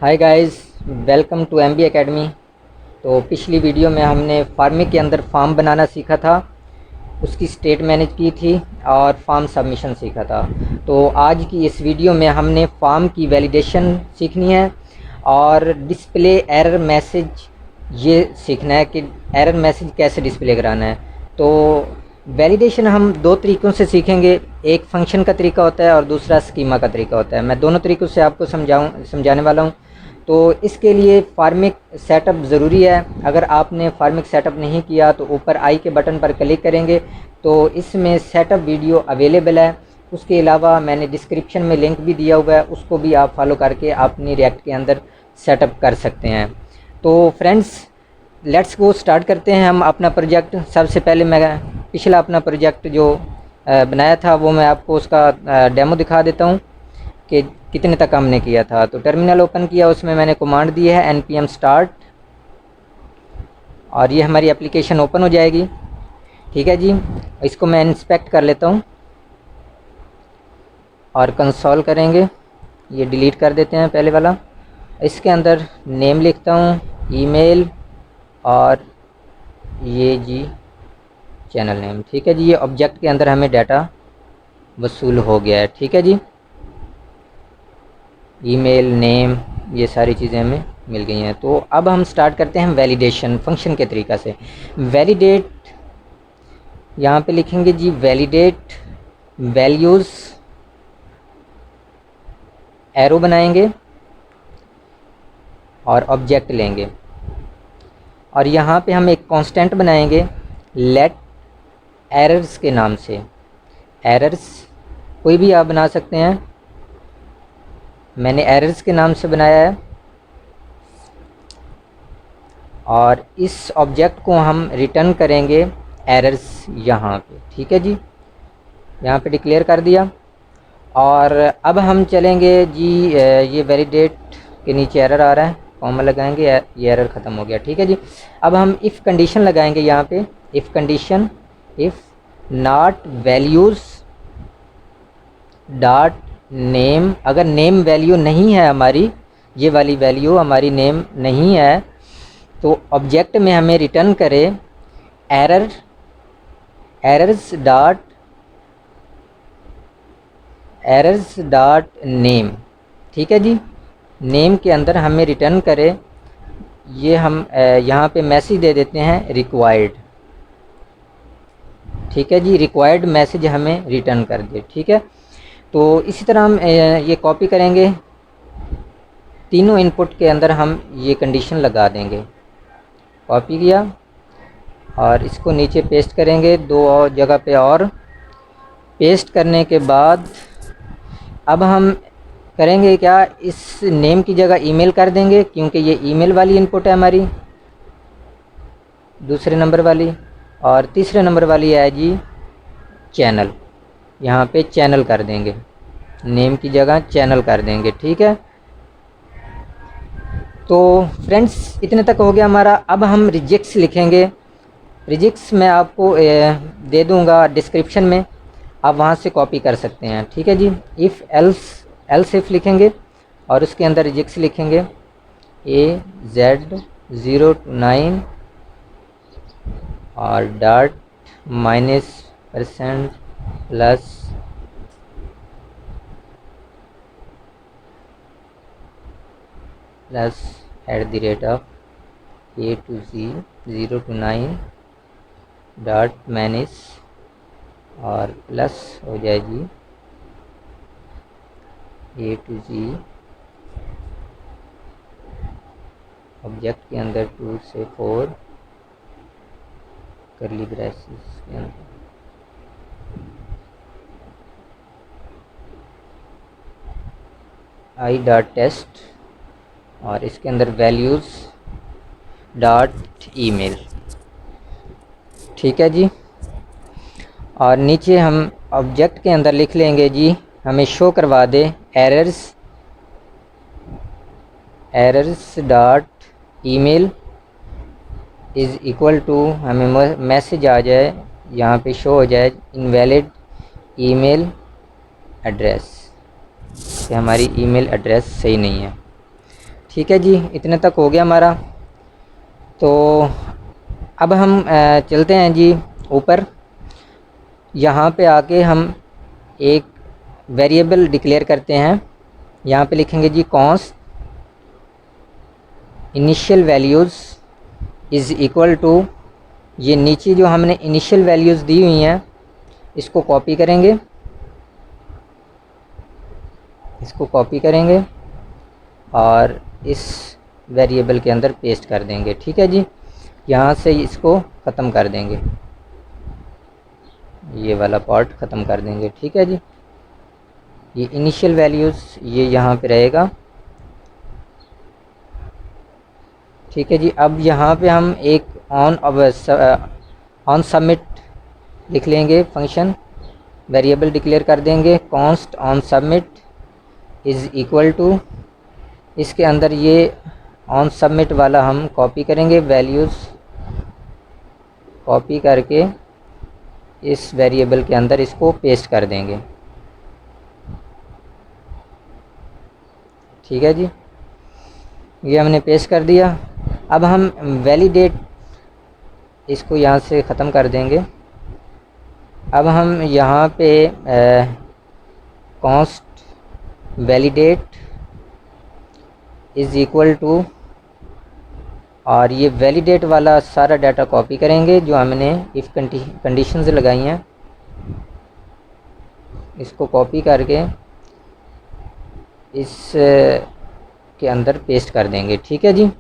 Hi guys, welcome to MB academy. तो पिछली video में हमने फार्मिंग के अंदर फॉर्म बनाना सीखा था, उसकी स्टेट मैनेज की थी और फॉर्म सबमिशन सीखा था। तो आज की इस वीडियो में हमने फॉर्म की वैलिडेशन सीखनी है और डिस्प्ले एरर मैसेज ये सीखना है कि एरर मैसेज कैसे डिस्प्ले कराना है। तो वैलिडेशन हम दो तरीक़ों से सीखेंगे, एक फंक्शन का तरीका होता है और दूसरा स्कीमा का तरीका होता है। मैं दोनों तरीक़ों से आपको समझाने वाला हूँ। तो इसके लिए फार्मिक सेटअप ज़रूरी है। अगर आपने फार्मिक सेटअप नहीं किया तो ऊपर आई के बटन पर क्लिक करेंगे तो इसमें सेटअप वीडियो अवेलेबल है। उसके अलावा मैंने डिस्क्रिप्शन में लिंक भी दिया हुआ है, उसको भी आप फॉलो करके अपनी रिएक्ट के अंदर सेटअप कर सकते हैं। तो फ्रेंड्स, लेट्स गो, स्टार्ट करते हैं हम अपना प्रोजेक्ट। सबसे पहले मैं पिछला अपना प्रोजेक्ट जो बनाया था वो मैं आपको उसका डेमो दिखा देता हूँ कि कितने तक हमने किया था। तो टर्मिनल ओपन किया, उसमें मैंने कमांड दी है npm start और ये हमारी एप्लीकेशन ओपन हो जाएगी। ठीक है जी, इसको मैं इंस्पेक्ट कर लेता हूँ और कंसोल करेंगे। ये डिलीट कर देते हैं पहले वाला। इसके अंदर नेम लिखता हूँ, ईमेल और ये जी चैनल नेम। ठीक है जी, ये ऑब्जेक्ट के अंदर हमें डाटा वसूल हो गया है। ठीक है जी, ईमेल, नेम, ये सारी चीज़ें हमें मिल गई हैं। तो अब हम स्टार्ट करते हैं वैलिडेशन फंक्शन के तरीक़ा से। वैलिडेट, यहाँ पे लिखेंगे जी वैलिडेट वैल्यूज़, एरो बनाएंगे और ऑब्जेक्ट लेंगे और यहाँ पे हम एक कांस्टेंट बनाएंगे लेट एरर्स के नाम से। एरर्स कोई भी आप बना सकते हैं, मैंने एरर्स के नाम से बनाया है। और इस ऑब्जेक्ट को हम रिटर्न करेंगे एरर्स यहाँ पे। ठीक है जी, यहाँ पे डिक्लेयर कर दिया। और अब हम चलेंगे जी, ये वैलिडेट के नीचे एरर आ रहा है, कॉमा लगाएंगे, ये एरर ख़त्म हो गया। ठीक है जी, अब हम इफ़ कंडीशन लगाएंगे यहाँ पे। If condition, if not values dot name, अगर नेम वैल्यू नहीं है हमारी, ये वाली वैल्यू हमारी नेम नहीं है, तो ऑब्जेक्ट में हमें रिटर्न करे एरर, एरर्स डॉट नेम। ठीक है जी, नेम के अंदर हमें रिटर्न करे, ये हम यहाँ पे मैसेज दे देते हैं रिक्वायर्ड। ठीक है जी, रिक्वायर्ड मैसेज हमें रिटर्न कर दे। ठीक है, तो इसी तरह हम ये कॉपी करेंगे, तीनों इनपुट के अंदर हम ये कंडीशन लगा देंगे। कॉपी किया और इसको नीचे पेस्ट करेंगे दो और जगह पे। और पेस्ट करने के बाद अब हम करेंगे क्या, इस नेम की जगह ईमेल कर देंगे, क्योंकि ये ईमेल वाली इनपुट है हमारी, दूसरे नंबर वाली। और तीसरे नंबर वाली है जी चैनल, यहाँ पे चैनल कर देंगे, नेम की जगह चैनल कर देंगे। ठीक है, तो फ्रेंड्स इतने तक हो गया हमारा। अब हम रिजेक्ट्स लिखेंगे। रिजेक्ट्स मैं आपको दे दूंगा डिस्क्रिप्शन में, आप वहाँ से कॉपी कर सकते हैं। ठीक है जी, इफ़ एल्स इफ़ लिखेंगे और उसके अंदर रिजेक्ट्स लिखेंगे AZ 0 to 9 और dot -% plus @ A to Z 0 to 9 dot manage और प्लस हो जाएगी A to Z ऑब्जेक्ट के अंदर 2 से 4 करली ब्रेसेस के अंदर आई डॉट टेस्ट और इसके अंदर वैल्यूज़ डॉट ईमेल। ठीक है जी, और नीचे हम ऑब्जेक्ट के अंदर लिख लेंगे जी, हमें शो करवा दे errors dot email is equal to, हमें मैसेज आ जाए, यहाँ पे शो हो जाए इनवैलिड ईमेल एड्रेस, कि हमारी ईमेल एड्रेस सही नहीं है। ठीक है जी, इतने तक हो गया हमारा। तो अब हम चलते हैं जी ऊपर। यहाँ पे आके हम एक वेरिएबल डिक्लेयर करते हैं। यहाँ पे लिखेंगे जी const initial values is equal to, ये नीचे जो हमने इनिशियल वैल्यूज़ दी हुई हैं इसको कॉपी करेंगे, इसको कॉपी करेंगे और इस वेरिएबल के अंदर पेस्ट कर देंगे। ठीक है जी, यहाँ से इसको ख़त्म कर देंगे, ये वाला पार्ट ख़त्म कर देंगे। ठीक है जी, ये इनिशियल वैल्यूज़ ये यहाँ पे रहेगा। ठीक है जी, अब यहाँ पे हम एक ऑन सबमिट लिख लेंगे, फंक्शन वेरिएबल डिक्लेयर कर देंगे const on submit is equal to, इसके अंदर ये ऑन सबमिट वाला हम कॉपी करेंगे, वैल्यूज़ कॉपी करके इस वेरिएबल के अंदर इसको पेस्ट कर देंगे। ठीक है जी, ये हमने पेस्ट कर दिया। अब हम वैलिडेट इसको यहाँ से ख़त्म कर देंगे। अब हम यहाँ पे const validate is equal to, और ये वैलिडेट वाला सारा डाटा कॉपी करेंगे जो हमने इफ़ कंडीशंस लगाई हैं, इसको कॉपी करके इस के अंदर पेस्ट कर देंगे। ठीक है जी,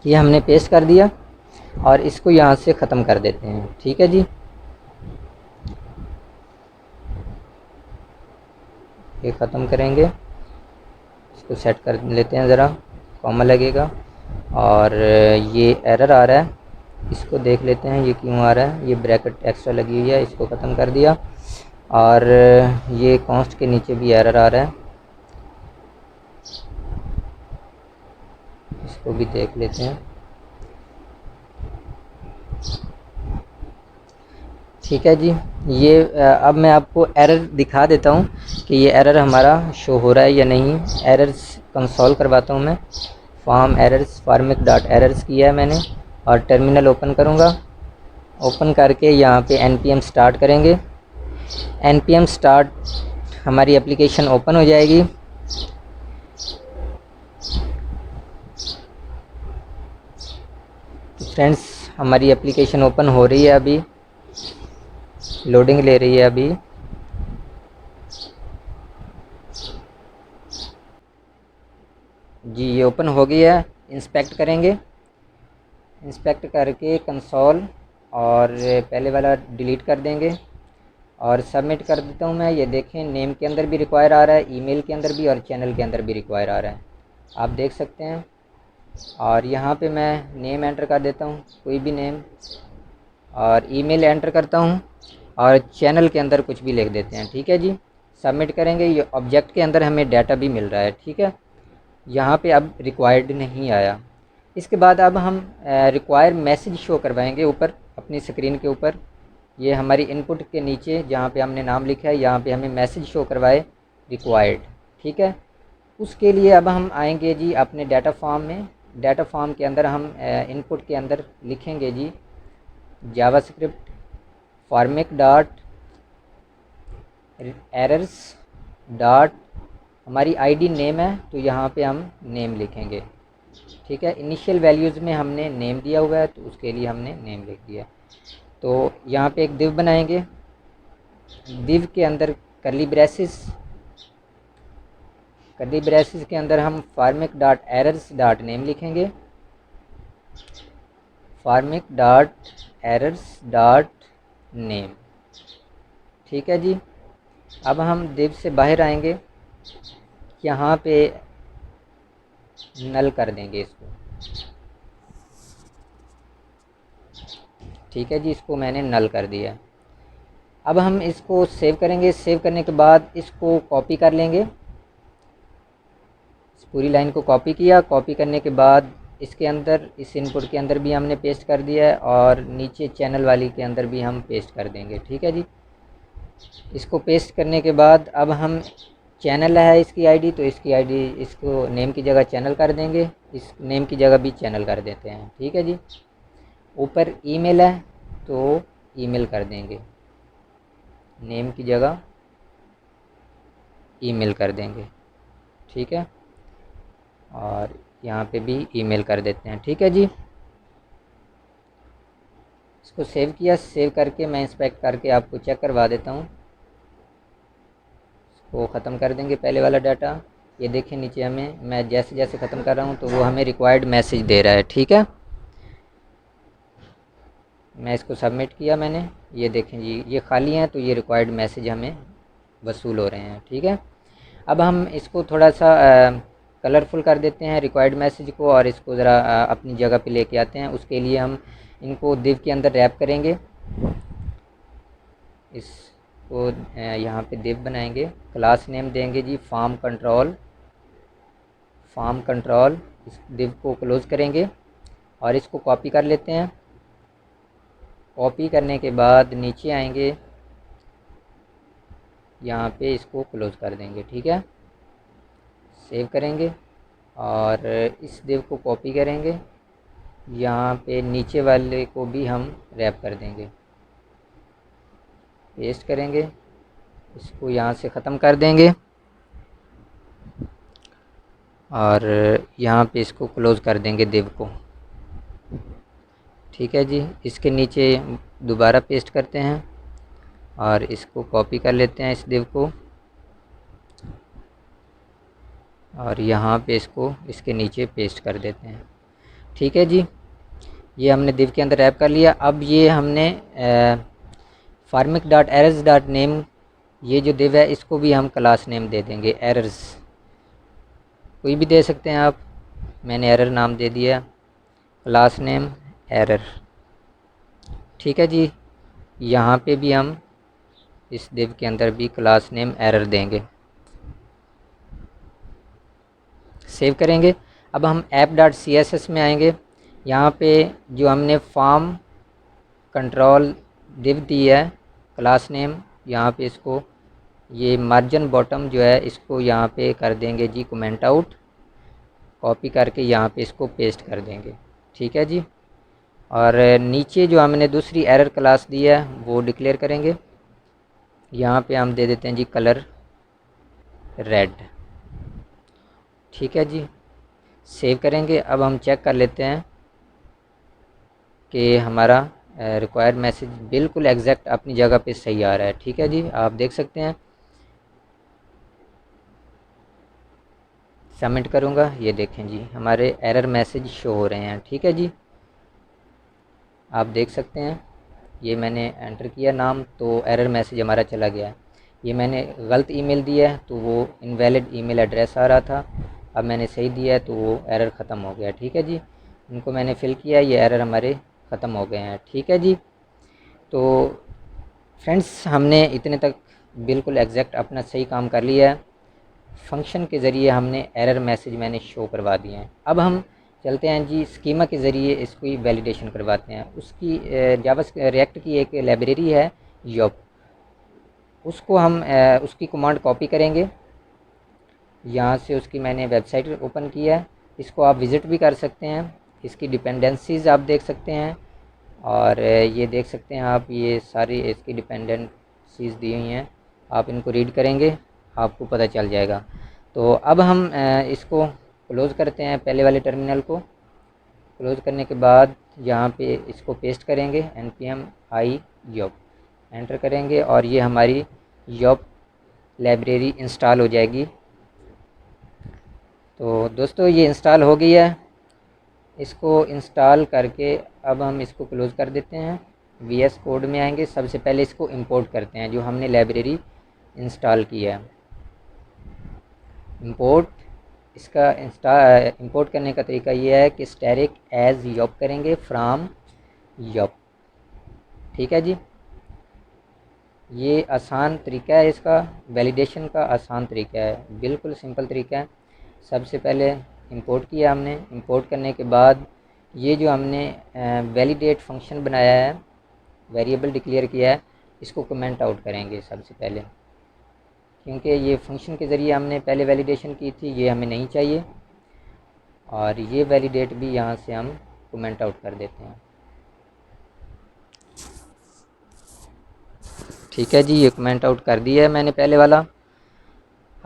ये हमने पेस्ट कर दिया और इसको यहाँ से ख़त्म कर देते हैं। ठीक है जी, ये ख़त्म करेंगे, इसको सेट कर लेते हैं, ज़रा कॉमा लगेगा। और ये एरर आ रहा है, इसको देख लेते हैं ये क्यों आ रहा है। ये ब्रैकेट एक्स्ट्रा लगी हुई है, इसको ख़त्म कर दिया। और ये कॉन्स्ट के नीचे भी एरर आ रहा है, इसको भी देख लेते हैं। ठीक है जी, ये अब मैं आपको एरर दिखा देता हूँ कि ये एरर हमारा शो हो रहा है या नहीं। एरर्स कंसोल करवाता हूँ मैं, form errors Formik dot errors किया है मैंने, और टर्मिनल ओपन करूँगा। ओपन करके यहाँ पे npm स्टार्ट करेंगे, npm स्टार्ट, हमारी एप्लीकेशन ओपन हो जाएगी। फ्रेंड्स, हमारी एप्लीकेशन ओपन हो रही है, अभी लोडिंग ले रही है अभी। जी, ये ओपन हो गई है। इंस्पेक्ट करेंगे, इंस्पेक्ट करके कंसोल और पहले वाला डिलीट कर देंगे और सबमिट कर देता हूँ मैं। ये देखें, नेम के अंदर भी रिक्वायर आ रहा है, ईमेल के अंदर भी और चैनल के अंदर भी रिक्वायर आ रहा है, आप देख सकते हैं। और यहाँ पे मैं नेम एंटर कर देता हूँ, कोई भी नेम, और ईमेल एंटर करता हूँ और चैनल के अंदर कुछ भी लिख देते हैं। ठीक है जी, सबमिट करेंगे। ये ऑब्जेक्ट के अंदर हमें डाटा भी मिल रहा है। ठीक है, यहाँ पे अब रिक्वायर्ड नहीं आया। इसके बाद अब हम रिक्वायर मैसेज शो करवाएंगे ऊपर अपनी स्क्रीन के ऊपर। ये हमारी इनपुट के नीचे जहाँ पे हमने नाम लिखा है, यहाँ पे हमें मैसेज शो करवाए रिक्वायर्ड। ठीक है, उसके लिए अब हम आएंगे जी अपने डाटा फॉर्म में। डाटा फॉर्म के अंदर हम इनपुट के अंदर लिखेंगे जी JavaScript Formik dot errors dot, हमारी आईडी नेम है तो यहाँ पे हम नेम लिखेंगे। ठीक है, इनिशियल वैल्यूज़ में हमने नेम दिया हुआ है तो उसके लिए हमने नेम लिख दिया। तो यहाँ पे एक दिव बनाएंगे, दिव के अंदर करली ब्रेसिस, करली ब्रेसिस के अंदर हम Formik dot errors dot name लिखेंगे, Formik dot errors dot name. ठीक है जी, अब हम दिव से बाहर आएंगे, यहाँ पे नल कर देंगे इसको। ठीक है जी, इसको मैंने नल कर दिया। अब हम इसको सेव करेंगे। सेव करने के बाद इसको कॉपी कर लेंगे, इस पूरी लाइन को कॉपी किया। कॉपी करने के बाद इसके अंदर, इस इनपुट के अंदर भी हमने पेस्ट कर दिया है और नीचे चैनल वाली के अंदर भी हम पेस्ट कर देंगे। ठीक है जी, इसको पेस्ट करने के बाद अब हम चैनल है इसकी आईडी, तो इसकी आईडी इसको नेम की जगह चैनल कर देंगे, इस नेम की जगह भी चैनल कर देते हैं। ठीक है जी। ऊपर ईमेल है तो ईमेल कर देंगे, नेम की जगह ईमेल कर देंगे। ठीक है, और यहाँ पे भी ईमेल कर देते हैं। ठीक है जी। इसको सेव किया, सेव करके मैं इंस्पेक्ट करके आपको चेक करवा देता हूँ। इसको ख़त्म कर देंगे पहले वाला डाटा। ये देखें नीचे हमें, मैं जैसे जैसे ख़त्म कर रहा हूँ तो वो हमें रिक्वायर्ड मैसेज दे रहा है। ठीक है, मैं इसको सबमिट किया मैंने, ये देखें जी ये खाली हैं, तो ये रिक्वायर्ड मैसेज हमें वसूल हो रहे हैं। ठीक है, अब हम इसको थोड़ा सा कलरफुल कर देते हैं रिक्वायर्ड मैसेज को, और इसको ज़रा अपनी जगह पे लेके आते हैं। उसके लिए हम इनको दिव के अंदर रैप करेंगे, इसको यहाँ पे दिव बनाएंगे, क्लास नेम देंगे जी फार्म कंट्रोल, फार्म कंट्रोल। इस दिव को क्लोज करेंगे और इसको कॉपी कर लेते हैं। कॉपी करने के बाद नीचे आएंगे, यहाँ पे इसको क्लोज कर देंगे। ठीक है, सेव करेंगे और इस दिव को कॉपी करेंगे, यहाँ पे नीचे वाले को भी हम रैप कर देंगे, पेस्ट करेंगे, इसको यहाँ से ख़त्म कर देंगे और यहाँ पे इसको क्लोज़ कर देंगे दिव को। ठीक है जी, इसके नीचे दोबारा पेस्ट करते हैं और इसको कॉपी कर लेते हैं इस दिव को, और यहाँ पे इसको इसके नीचे पेस्ट कर देते हैं। ठीक है जी, ये हमने दिव के अंदर रैप कर लिया। अब ये हमने formic dot errors dot name, ये जो दिव है इसको भी हम क्लास नेम दे देंगे एरर्स, कोई भी दे सकते हैं आप, मैंने एरर नाम दे दिया, क्लास नेम एरर। ठीक है जी, यहाँ पे भी हम इस दिव के अंदर भी क्लास नेम एरर देंगे, सेव करेंगे। अब हम app dot C S S में आएंगे, यहाँ पे जो हमने फॉर्म कंट्रोल दिव दी है क्लास नेम, यहाँ पे इसको ये मार्जिन बॉटम जो है इसको यहाँ पे कर देंगे जी कमेंट आउट, कॉपी करके यहाँ पे इसको पेस्ट कर देंगे। ठीक है जी, और नीचे जो हमने दूसरी एरर क्लास दी है वो डिक्लेयर करेंगे, यहाँ पे हम दे देते हैं जी कलर रेड। ठीक है जी, सेव करेंगे। अब हम चेक कर लेते हैं कि हमारा रिक्वायर्ड मैसेज बिल्कुल एग्जैक्ट अपनी जगह पे सही आ रहा है। ठीक है जी, आप देख सकते हैं, सबमिट करूँगा, ये देखें जी हमारे एरर मैसेज शो हो रहे हैं। ठीक है जी, आप देख सकते हैं, ये मैंने एंटर किया नाम तो एरर मैसेज हमारा चला गया। ये मैंने गलत ईमेल दिया है तो वो इनवैलिड ईमेल एड्रेस आ रहा था, अब मैंने सही दिया है तो वो एरर ख़त्म हो गया। ठीक है जी, इनको मैंने फ़िल किया, ये एरर हमारे ख़त्म हो गए हैं। ठीक है जी, तो फ्रेंड्स हमने इतने तक बिल्कुल एग्जैक्ट अपना सही काम कर लिया है। फंक्शन के ज़रिए हमने एरर मैसेज मैंने शो करवा दिए हैं। अब हम चलते हैं जी स्कीमा के ज़रिए इसको वैलिडेशन करवाते हैं। उसकी जावा रिएक्ट की एक लाइब्रेरी है योप, उसको हम उसकी कमांड कॉपी करेंगे, यहाँ से उसकी मैंने वेबसाइट ओपन की है, इसको आप विज़िट भी कर सकते हैं। इसकी डिपेंडेंसीज़ आप देख सकते हैं, और ये देख सकते हैं आप, ये सारी इसकी डिपेंडेंसीज़ दी हुई हैं, आप इनको रीड करेंगे आपको पता चल जाएगा। तो अब हम इसको क्लोज़ करते हैं, पहले वाले टर्मिनल को क्लोज़ करने के बाद यहाँ पे इसको पेस्ट करेंगे npm i योप, एंटर करेंगे और ये हमारी योप लाइब्रेरी इंस्टॉल हो जाएगी। तो दोस्तों ये इंस्टॉल हो गई है, इसको इंस्टॉल करके अब हम इसको क्लोज़ कर देते हैं। VS कोड में आएंगे, सबसे पहले इसको इंपोर्ट करते हैं जो हमने लाइब्रेरी इंस्टॉल की है। इंपोर्ट, इसका इंपोर्ट करने का तरीका ये है कि स्टैटिक एज योप करेंगे फ्राम योप। ठीक है जी, ये आसान तरीका है, इसका वैलिडेशन का आसान तरीका है, बिल्कुल सिंपल तरीका है। सबसे पहले इंपोर्ट किया हमने, इंपोर्ट करने के बाद ये जो हमने वैलिडेट फंक्शन बनाया है, वेरिएबल डिक्लेयर किया है, इसको कमेंट आउट करेंगे सबसे पहले। क्योंकि ये फंक्शन के ज़रिए हमने पहले वैलिडेशन की थी, ये हमें नहीं चाहिए। और ये वैलिडेट भी यहाँ से हम कमेंट आउट कर देते हैं। ठीक है जी, ये कमेंट आउट कर दिया है मैंने पहले वाला।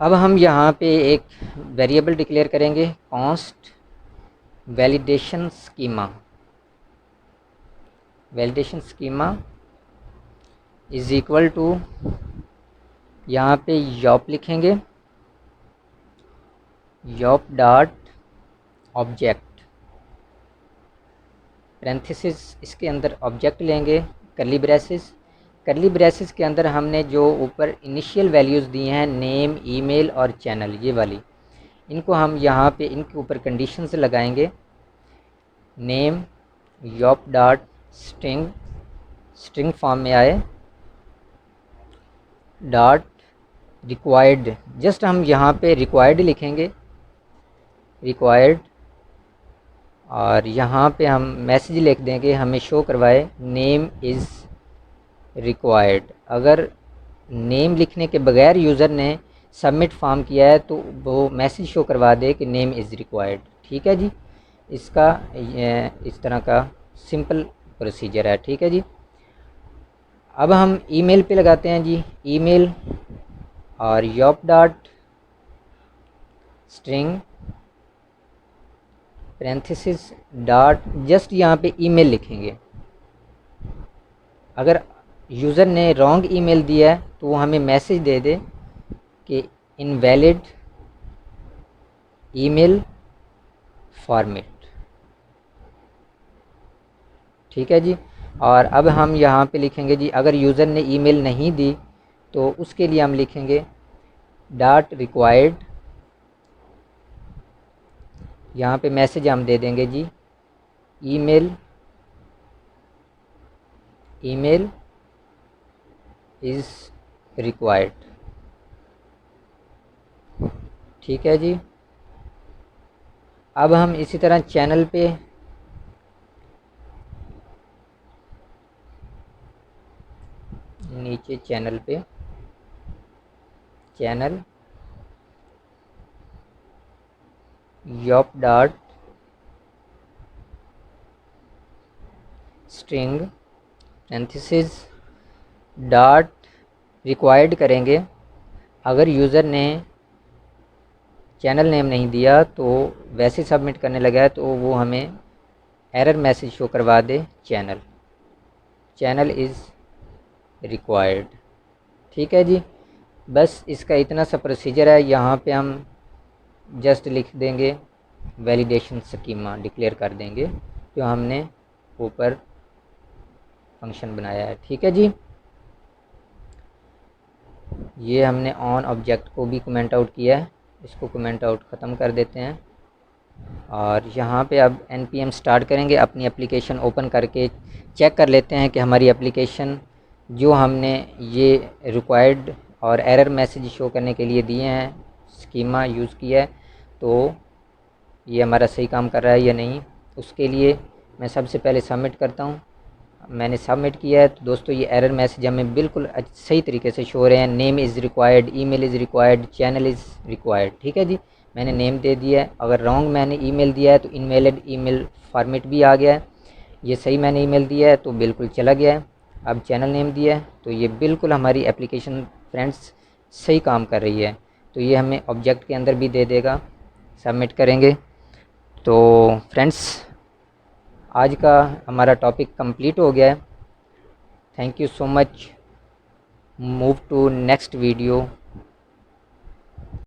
अब हम यहाँ पे एक वेरिएबल डिक्लेयर करेंगे, const validation schema. Validation schema is equal to, यहाँ पे यॉप लिखेंगे, यॉप डॉट ऑब्जेक्ट, पैरेंथेसिस, इसके अंदर ऑब्जेक्ट लेंगे, करली ब्रेसेस। करली ब्रेसेस के अंदर हमने जो ऊपर इनिशियल वैल्यूज़ दिए हैं, नेम, ईमेल और चैनल, ये वाली, इनको हम यहाँ पे इनके ऊपर कंडीशंस लगाएंगे। Name Yup dot string, string form में आए, डॉट रिक्वायर्ड, जस्ट हम यहाँ पे रिक्वायर्ड लिखेंगे, रिक्वायर्ड, और यहाँ पे हम मैसेज लिख देंगे, हमें शो करवाए नेम इज़ रिक्वायर्ड। अगर नेम लिखने के बगैर यूज़र ने सबमिट फॉर्म किया है तो वो मैसेज शो करवा दे कि नेम इज़ रिक्वायर्ड। ठीक है जी, इसका इस तरह का सिंपल प्रोसीजर है। ठीक है जी, अब हम ईमेल पे लगाते हैं जी, ईमेल, और Yup dot string parenthesis dot, just यहाँ पे ईमेल लिखेंगे। अगर यूज़र ने रॉन्ग ईमेल दिया है तो वो हमें मैसेज दे दे कि इनवैलिड ईमेल फॉर्मेट। ठीक है जी, और अब हम यहाँ पे लिखेंगे जी, अगर यूज़र ने ईमेल नहीं दी तो उसके लिए हम लिखेंगे डॉट रिक्वायर्ड, यहाँ पे मैसेज हम दे देंगे जी, ईमेल, ईमेल इज़ रिक्वायर्ड। ठीक है जी, अब हम इसी तरह चैनल पे नीचे, चैनल पे, channel Yup dot string parenthesis dot required करेंगे। अगर यूज़र ने चैनल नेम नहीं दिया तो वैसे सबमिट करने लगा है तो वो हमें एरर मैसेज शो करवा दे, चैनल, चैनल इज़ रिक्वायर्ड। ठीक है जी, बस इसका इतना सा प्रोसीजर है। यहाँ पे हम जस्ट लिख देंगे वैलिडेशन स्कीमा, डिक्लेयर कर देंगे जो हमने ऊपर फंक्शन बनाया है। ठीक है जी, ये हमने ऑन ऑब्जेक्ट को भी कमेंट आउट किया है, इसको कमेंट आउट ख़त्म कर देते हैं। और यहाँ पे अब npm स्टार्ट करेंगे, अपनी एप्लीकेशन ओपन करके चेक कर लेते हैं कि हमारी एप्लीकेशन जो हमने ये रिक्वायर्ड और एरर मैसेज शो करने के लिए दिए हैं, स्कीमा यूज़ किया है, तो ये हमारा सही काम कर रहा है या नहीं। उसके लिए मैं सबसे पहले सबमिट करता हूँ। मैंने सबमिट किया है तो दोस्तों ये एरर मैसेज हमें बिल्कुल सही तरीके से शो हो रहे हैं, name is required, email is required, channel is required. ठीक है जी, मैंने नेम दे दिया है। अगर रॉन्ग मैंने ईमेल दिया है तो इनवैलिड ईमेल फॉर्मेट भी आ गया है। ये सही मैंने ईमेल दिया है तो बिल्कुल चला गया है। अब चैनल नेम दिया है तो ये बिल्कुल हमारी एप्लीकेशन फ्रेंड्स सही काम कर रही है, तो ये हमें ऑब्जेक्ट के अंदर भी दे देगा। सबमिट करेंगे तो फ्रेंड्स आज का हमारा टॉपिक कंप्लीट हो गया है। Thank you so much. Move to next video.